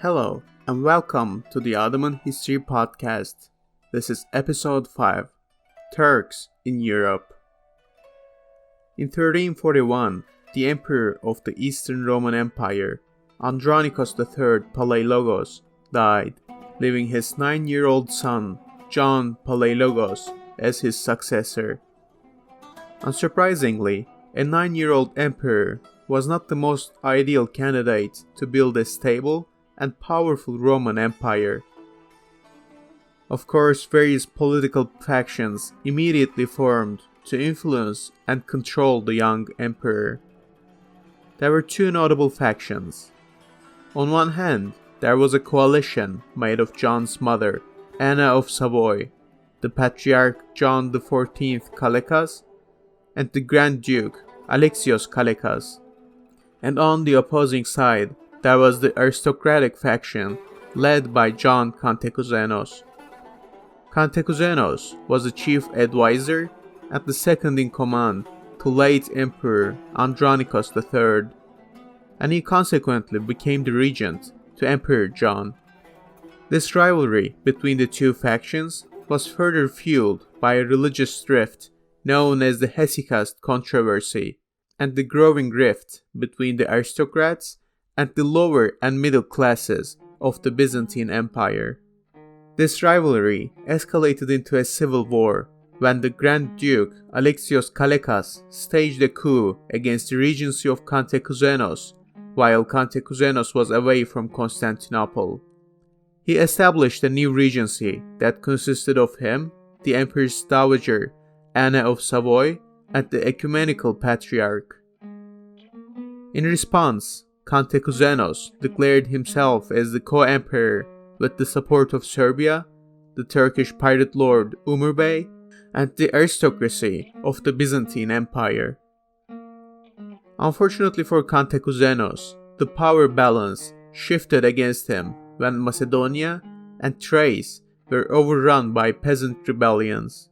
Hello, and welcome to the Ottoman History Podcast. This is episode 5, Turks in Europe. In 1341, the emperor of the Eastern Roman Empire, Andronikos III Palaiologos, died, leaving his 9-year-old son, John Palaiologos, as his successor. Unsurprisingly, a 9-year-old emperor was not the most ideal candidate to build a stable and powerful Roman Empire. Of course, various political factions immediately formed to influence and control the young emperor. There were two notable factions. On one hand, there was a coalition made of John's mother, Anna of Savoy, the Patriarch John XIV Kalekas, and the Grand Duke Alexios Kalekas. And on the opposing side, there was the aristocratic faction led by John Cantacuzene. Cantacuzene was the chief advisor and the second in command to late Emperor Andronikos III, and he consequently became the regent to Emperor John. This rivalry between the two factions was further fueled by a religious rift known as the Hesychast controversy and the growing rift between the aristocrats and the lower and middle classes of the Byzantine Empire. This rivalry escalated into a civil war when the Grand Duke Alexios Kalekas staged a coup against the regency of Cantacuzene while Cantacuzene was away from Constantinople. He established a new regency that consisted of him, the Empress Dowager Anna of Savoy, and the Ecumenical Patriarch. In response, Cantacuzene declared himself as the co-emperor with the support of Serbia, the Turkish pirate lord Umur Bey, and the aristocracy of the Byzantine Empire. Unfortunately for Cantacuzene, the power balance shifted against him when Macedonia and Thrace were overrun by peasant rebellions.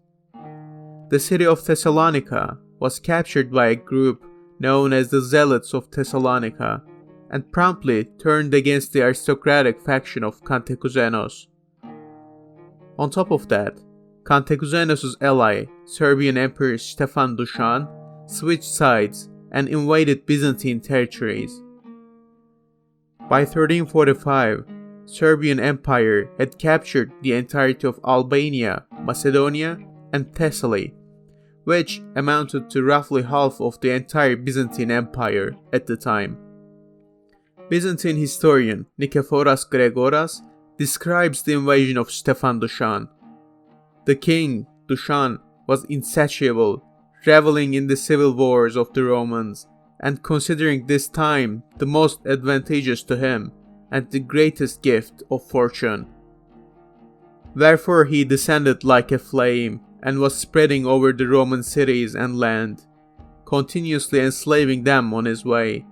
The city of Thessalonica was captured by a group known as the Zealots of Thessalonica, and promptly turned against the aristocratic faction of Cantacuzene. On top of that, Cantacuzene's ally, Serbian Emperor Stefan Dušan, switched sides and invaded Byzantine territories. By 1345, Serbian Empire had captured the entirety of Albania, Macedonia, and Thessaly, which amounted to roughly half of the entire Byzantine Empire at the time. Byzantine historian Nikephoros Gregoras describes the invasion of Stefan Dušan. The king, Dušan, was insatiable, reveling in the civil wars of the Romans, and considering this time the most advantageous to him and the greatest gift of fortune. Wherefore he descended like a flame and was spreading over the Roman cities and land, continuously enslaving them on his way,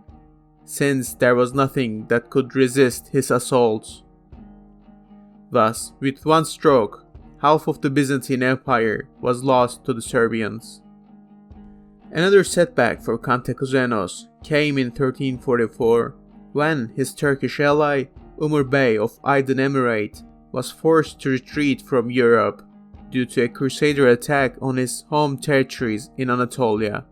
since there was nothing that could resist his assaults. Thus, with one stroke, half of the Byzantine Empire was lost to the Serbians. Another setback for Cantacuzene came in 1344, when his Turkish ally, Umur Bey of Aydin Emirate, was forced to retreat from Europe due to a crusader attack on his home territories in Anatolia.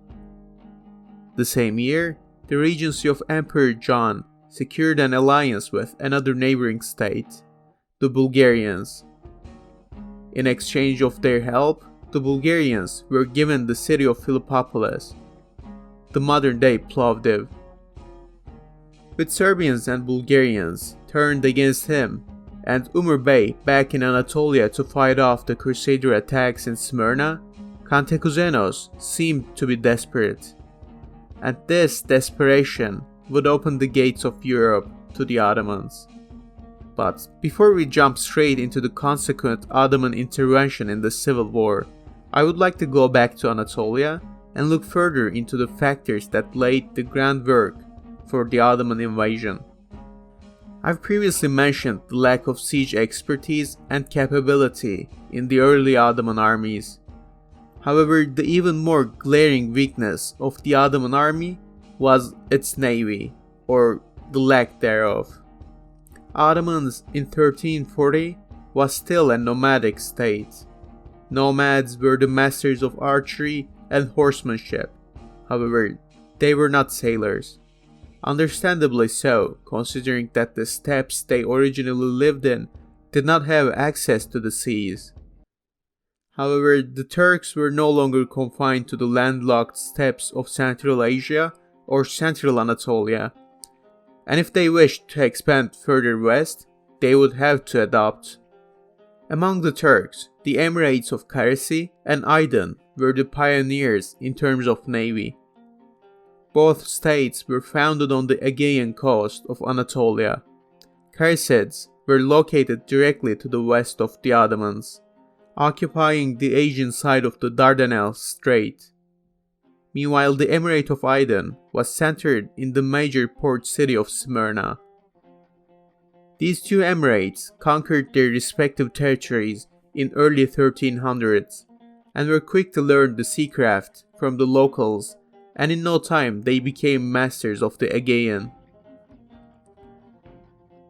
The same year, the regency of Emperor John secured an alliance with another neighboring state, the Bulgarians. In exchange of their help, the Bulgarians were given the city of Philippopolis, the modern-day Plovdiv. With Serbians and Bulgarians turned against him, and Umur Bey back in Anatolia to fight off the crusader attacks in Smyrna, Cantacuzene seemed to be desperate. And this desperation would open the gates of Europe to the Ottomans. But before we jump straight into the consequent Ottoman intervention in the civil war, I would like to go back to Anatolia and look further into the factors that laid the groundwork for the Ottoman invasion. I've previously mentioned the lack of siege expertise and capability in the early Ottoman armies. However, the even more glaring weakness of the Ottoman army was its navy, or the lack thereof. Ottomans in 1340 was still a nomadic state. Nomads were the masters of archery and horsemanship. However, they were not sailors. Understandably so, considering that the steppes they originally lived in did not have access to the seas. However, the Turks were no longer confined to the landlocked steppes of Central Asia or Central Anatolia, and if they wished to expand further west, they would have to adopt. Among the Turks, the Emirates of Karesi and Aydin were the pioneers in terms of navy. Both states were founded on the Aegean coast of Anatolia. Karesids were located directly to the west of the Ottomans, occupying the Asian side of the Dardanelles Strait. Meanwhile, the Emirate of Aydin was centered in the major port city of Smyrna. These two emirates conquered their respective territories in early 1300s and were quick to learn the seacraft from the locals, and in no time they became masters of the Aegean.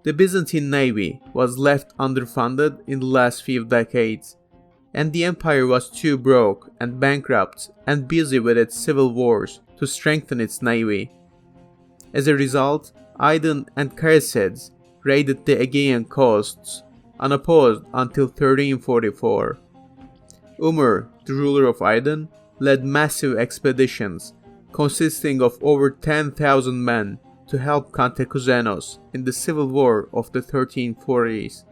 The Byzantine navy was left underfunded in the last few decades, and the empire was too broke and bankrupt and busy with its civil wars to strengthen its navy. As a result, Aydin and Karesids raided the Aegean coasts unopposed until 1344. Umar, the ruler of Aydin, led massive expeditions consisting of over 10,000 men to help Kantakouzenos in the civil war of the 1340s,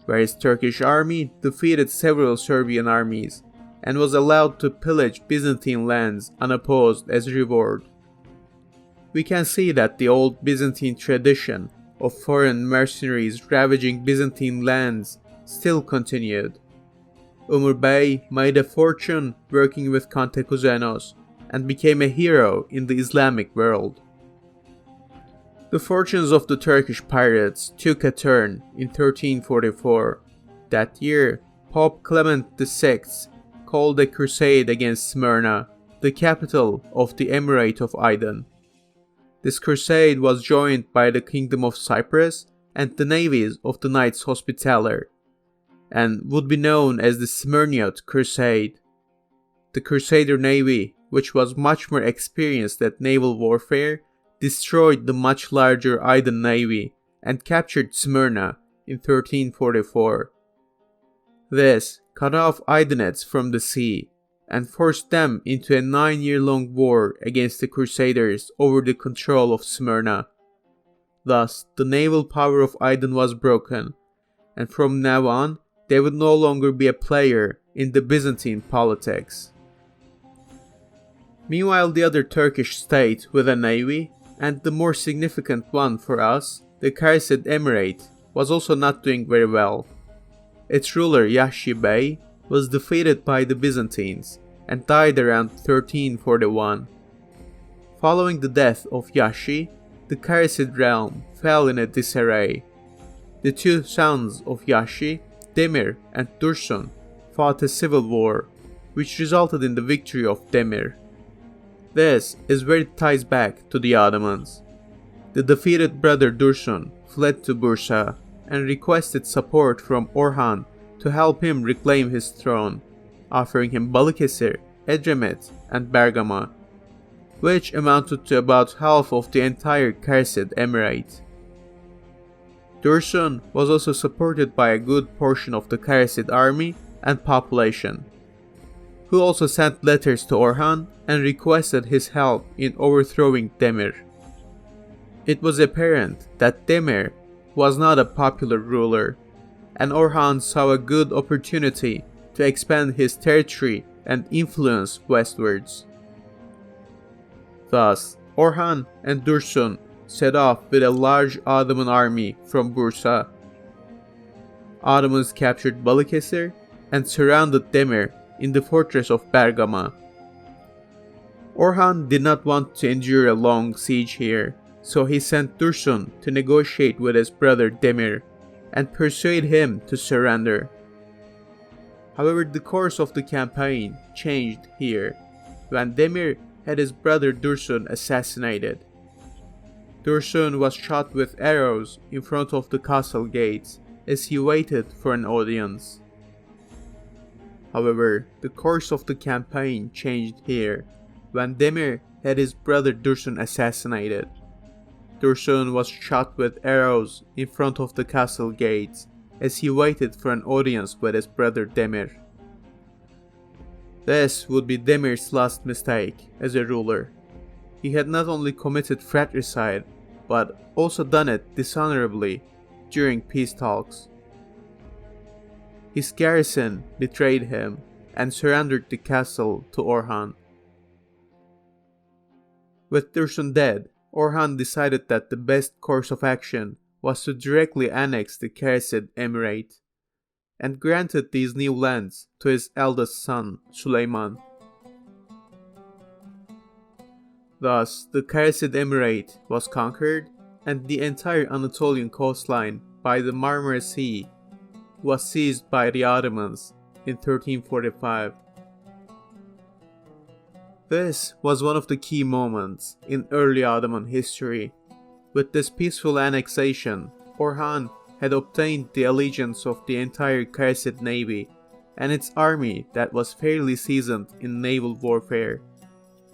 where his Turkish army defeated several Serbian armies and was allowed to pillage Byzantine lands unopposed as reward. We can see that the old Byzantine tradition of foreign mercenaries ravaging Byzantine lands still continued. Umar Bey made a fortune working with Kantakouzenos and became a hero in the Islamic world. The fortunes of the Turkish pirates took a turn in 1344. That year, Pope Clement VI called a crusade against Smyrna, the capital of the Emirate of Aydin. This crusade was joined by the Kingdom of Cyprus and the navies of the Knights Hospitaller, and would be known as the Smyrniote Crusade. The Crusader navy, which was much more experienced at naval warfare, destroyed the much larger Aydin navy and captured Smyrna in 1344. This cut off Aydinids from the sea and forced them into a 9-year-long war against the Crusaders over the control of Smyrna. Thus, the naval power of Aydin was broken, and from now on, they would no longer be a player in the Byzantine politics. Meanwhile, the other Turkish state with a navy, and the more significant one for us, the Karesid Emirate, was also not doing very well. Its ruler Yahshi Bey was defeated by the Byzantines and died around 1341. Following the death of Yahshi, the Karesid realm fell in a disarray. The two sons of Yahshi, Demir and Dursun, fought a civil war, which resulted in the victory of Demir. This is where it ties back to the Ottomans. The defeated brother Dursun fled to Bursa and requested support from Orhan to help him reclaim his throne, offering him Balıkesir, Edremit, and Bergama, which amounted to about half of the entire Karesid Emirate. Dursun was also supported by a good portion of the Karesid army and population, who also sent letters to Orhan and requested his help in overthrowing Demir. It was apparent that Demir was not a popular ruler, and Orhan saw a good opportunity to expand his territory and influence westwards. Thus, Orhan and Dursun set off with a large Ottoman army from Bursa. Ottomans captured Balıkesir and surrounded Demir in the fortress of Bergama. Orhan did not want to endure a long siege here, so he sent Dursun to negotiate with his brother Demir and persuade him to surrender. However, the course of the campaign changed here when Demir had his brother Dursun assassinated. Dursun was shot with arrows in front of the castle gates as he waited for an audience. However, the course of the campaign changed here when Demir had his brother Dursun assassinated. Dursun was shot with arrows in front of the castle gates as he waited for an audience with his brother Demir. This would be Demir's last mistake as a ruler. He had not only committed fratricide, but also done it dishonorably during peace talks. His garrison betrayed him and surrendered the castle to Orhan. With Dursun dead, Orhan decided that the best course of action was to directly annex the Karesid Emirate, and granted these new lands to his eldest son, Süleyman. Thus, the Karesid Emirate was conquered, and the entire Anatolian coastline by the Marmara Sea was seized by the Ottomans in 1345. This was one of the key moments in early Ottoman history. With this peaceful annexation, Orhan had obtained the allegiance of the entire Karesid navy and its army that was fairly seasoned in naval warfare.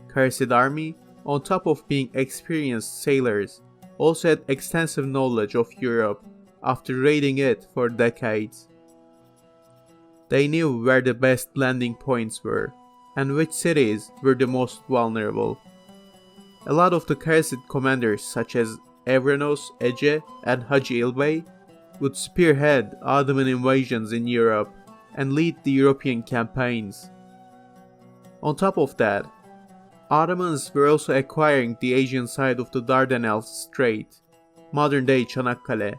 Karesid army, on top of being experienced sailors, also had extensive knowledge of Europe after raiding it for decades. They knew where the best landing points were and which cities were the most vulnerable. A lot of the Karesid commanders such as Evrenos, Ece, and Hacı İlbey would spearhead Ottoman invasions in Europe and lead the European campaigns. On top of that, Ottomans were also acquiring the Asian side of the Dardanelles Strait, modern-day Çanakkale.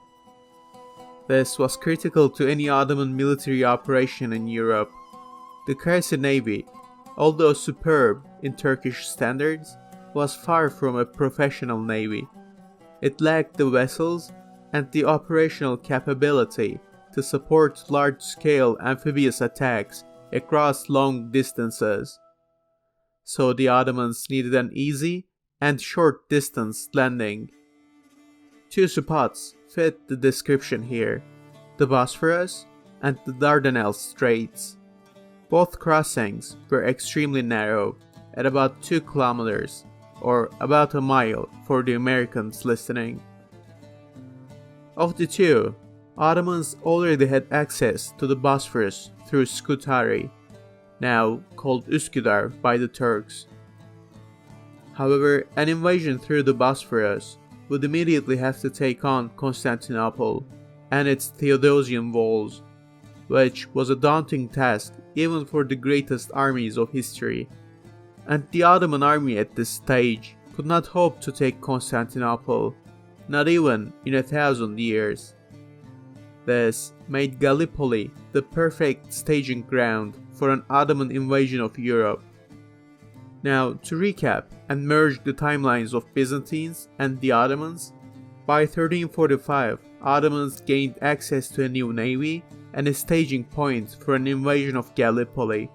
This was critical to any Ottoman military operation in Europe. The Karesid navy, although superb in Turkish standards, was far from a professional navy. It lacked the vessels and the operational capability to support large-scale amphibious attacks across long distances. So the Ottomans needed an easy and short-distance landing. Two spots fit the description here: the Bosphorus and the Dardanelles Straits. Both crossings were extremely narrow, at about 2 kilometers, or about a mile for the Americans listening. Of the two, Ottomans already had access to the Bosphorus through Scutari, now called Üsküdar by the Turks. However, an invasion through the Bosphorus would immediately have to take on Constantinople and its Theodosian walls, which was a daunting task even for the greatest armies of history. And the Ottoman army at this stage could not hope to take Constantinople, not even in 1,000 years. This made Gallipoli the perfect staging ground for an Ottoman invasion of Europe. Now, to recap and merge the timelines of Byzantines and the Ottomans, by 1345, Ottomans gained access to a new navy and a staging point for an invasion of Gallipoli.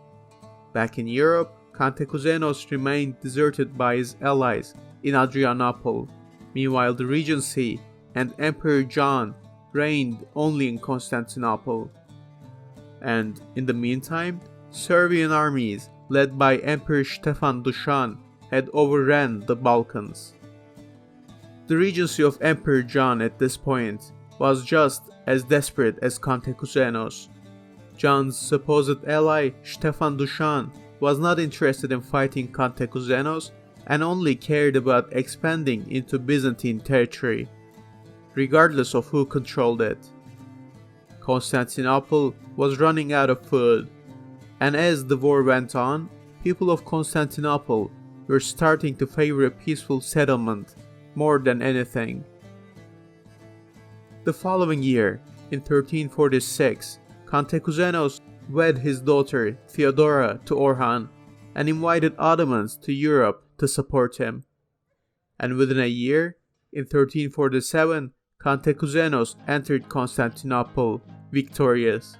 Back in Europe, Cantacuzénos remained deserted by his allies in Adrianople. Meanwhile, the Regency and Emperor John reigned only in Constantinople. And in the meantime, Serbian armies led by Emperor Stefan Dušan had overran the Balkans. The regency of Emperor John at this point was just as desperate as Cantacuzénos. John's supposed ally Stefan Dušan was not interested in fighting Cantacuzénos and only cared about expanding into Byzantine territory, regardless of who controlled it. Constantinople was running out of food, and as the war went on, people of Constantinople were starting to favor a peaceful settlement more than anything. The following year, in 1346, Cantacuzénos wed his daughter Theodora to Orhan and invited Ottomans to Europe to support him. And within a year, in 1347, Cantacuzénos entered Constantinople victorious.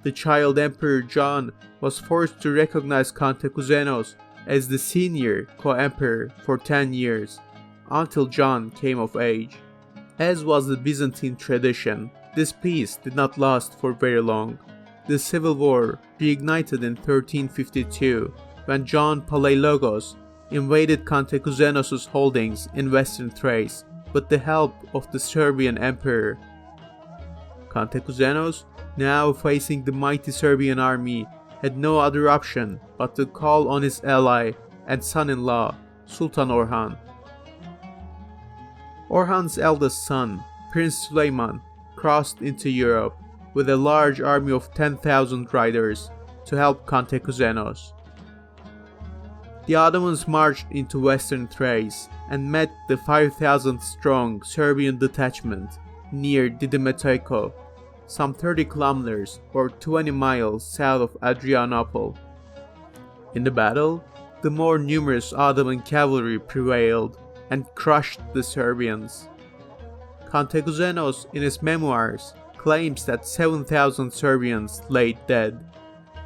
The child Emperor John was forced to recognize Cantacuzénos as the senior co-emperor for 10 years, until John came of age. As was the Byzantine tradition, this peace did not last for very long. The civil war reignited in 1352 when John Palaiologos invaded Cantacuzeno's holdings in western Thrace with the help of the Serbian emperor. Cantacuzenos, now facing the mighty Serbian army, had no other option but to call on his ally and son-in-law, Sultan Orhan. Orhan's eldest son, Prince Suleiman, crossed into Europe with a large army of 10,000 riders to help Cantacuzenos. The Ottomans marched into western Thrace and met the 5,000-strong Serbian detachment near Didymatiko, some 30 kilometers or 20 miles south of Adrianople. In the battle, the more numerous Ottoman cavalry prevailed and crushed the Serbians. Cantacuzenos, in his memoirs, claims that 7,000 Serbians lay dead.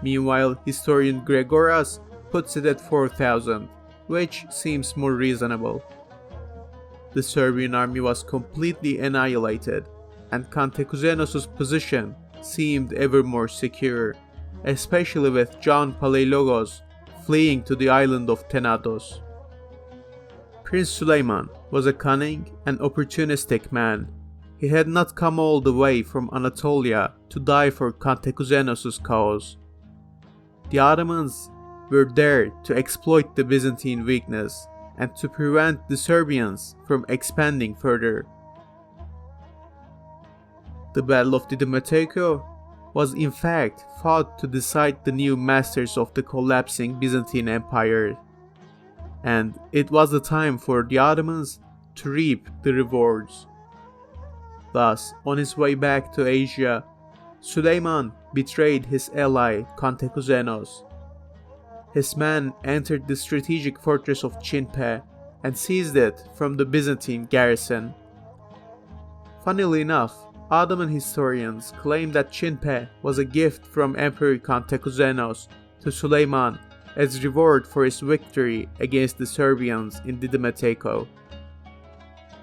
Meanwhile, historian Gregoras puts it at 4,000, which seems more reasonable. The Serbian army was completely annihilated, and Cantacuzenos' position seemed ever more secure, especially with John Palaiologos fleeing to the island of Tenedos. Prince Suleiman was a cunning and opportunistic man. He had not come all the way from Anatolia to die for Cantacuzenos' cause. The Ottomans were there to exploit the Byzantine weakness and to prevent the Serbians from expanding further. The Battle of Didymatiko was in fact fought to decide the new masters of the collapsing Byzantine Empire, and it was the time for the Ottomans to reap the rewards. Thus, on his way back to Asia, Suleiman betrayed his ally Cantacuzenos. His men entered the strategic fortress of Chinpe and seized it from the Byzantine garrison. Funnily enough, Ottoman historians claim that Chinpe was a gift from Emperor Cantacuzenos to Suleiman as reward for his victory against the Serbians in Didymatiko.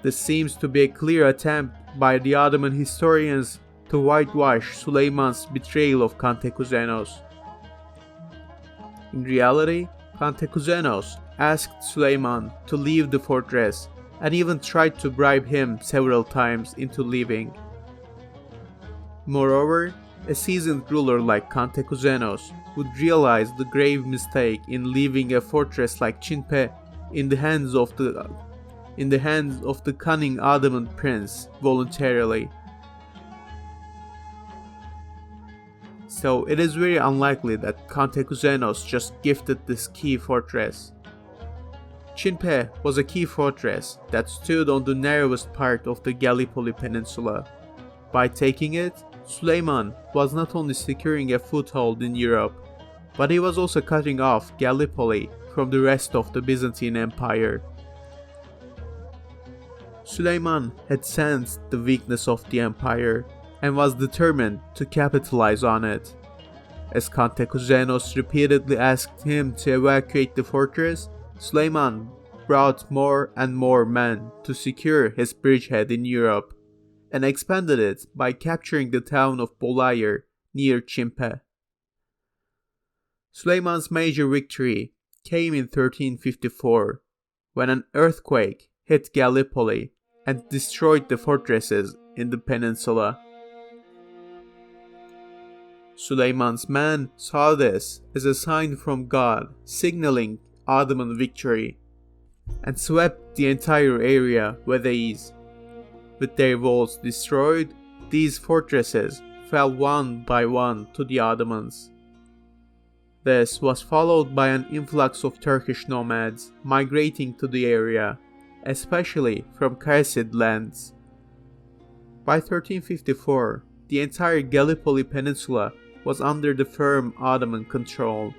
This seems to be a clear attempt by the Ottoman historians to whitewash Suleiman's betrayal of Cantacuzenos. In reality, Cantacuzenos asked Suleiman to leave the fortress and even tried to bribe him several times into leaving. Moreover, a seasoned ruler like Cantacuzenos would realize the grave mistake in leaving a fortress like Chinpe in the hands of the cunning Ottoman prince voluntarily. So it is very unlikely that Cantacuzenos just gifted this key fortress. Chinpe was a key fortress that stood on the narrowest part of the Gallipoli Peninsula. By taking it, Suleiman was not only securing a foothold in Europe, but he was also cutting off Gallipoli from the rest of the Byzantine Empire. Suleiman had sensed the weakness of the empire and was determined to capitalize on it. As Cantacuzenos repeatedly asked him to evacuate the fortress, Suleiman brought more and more men to secure his bridgehead in Europe, and expanded it by capturing the town of Bolayır near Chinpe. Suleiman's major victory came in 1354, when an earthquake hit Gallipoli and destroyed the fortresses in the peninsula. Suleiman's men saw this as a sign from God signaling Ottoman victory, and swept the entire area with ease. With their walls destroyed, these fortresses fell one by one to the Ottomans. This was followed by an influx of Turkish nomads migrating to the area, especially from Karesid lands. By 1354, the entire Gallipoli Peninsula was under the firm Ottoman control,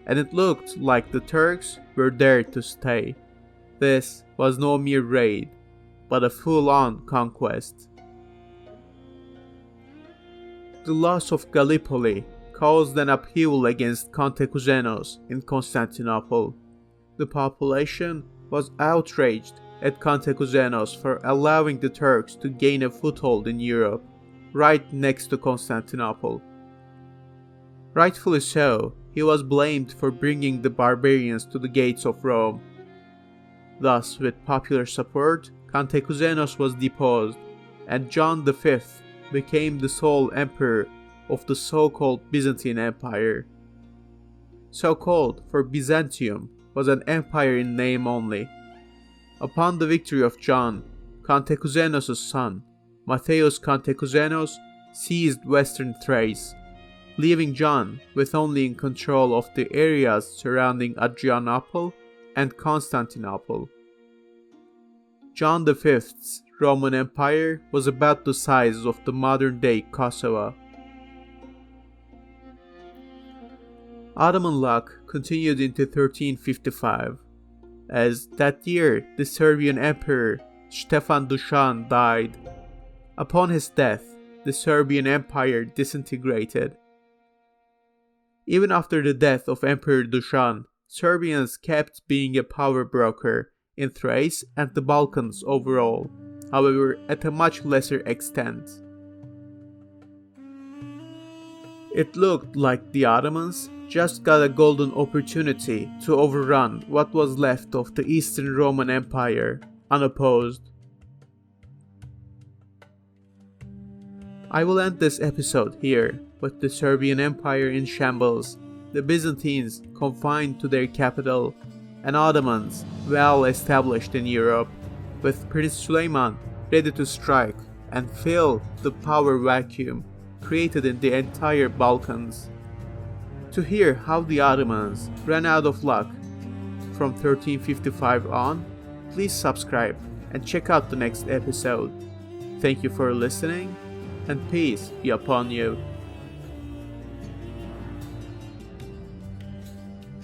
and it looked like the Turks were there to stay. This was no mere raid, but a full-on conquest. The loss of Gallipoli caused an upheaval against Cantacuzenos in Constantinople. The population was outraged at Cantacuzenos for allowing the Turks to gain a foothold in Europe, right next to Constantinople. Rightfully so, he was blamed for bringing the barbarians to the gates of Rome. Thus, with popular support, Cantacuzenos was deposed, and John V became the sole emperor of the so-called Byzantine Empire. So-called, for Byzantium was an empire in name only. Upon the victory of John, Cantacuzenos' son, Mattheus Cantacuzenos, seized western Thrace, leaving John with only in control of the areas surrounding Adrianople and Constantinople. John V's Roman Empire was about the size of the modern-day Kosovo. Ottoman luck continued into 1355, as that year the Serbian Emperor Stefan Dušan died. Upon his death, the Serbian Empire disintegrated. Even after the death of Emperor Dušan, Serbians kept being a power broker in Thrace and the Balkans overall, however at a much lesser extent. It looked like the Ottomans just got a golden opportunity to overrun what was left of the Eastern Roman Empire, unopposed. I will end this episode here, with the Serbian Empire in shambles, the Byzantines confined to their capital, and Ottomans well established in Europe, with Prince Suleiman ready to strike and fill the power vacuum created in the entire Balkans. To hear how the Ottomans ran out of luck from 1355 on, please subscribe and check out the next episode. Thank you for listening, and peace be upon you.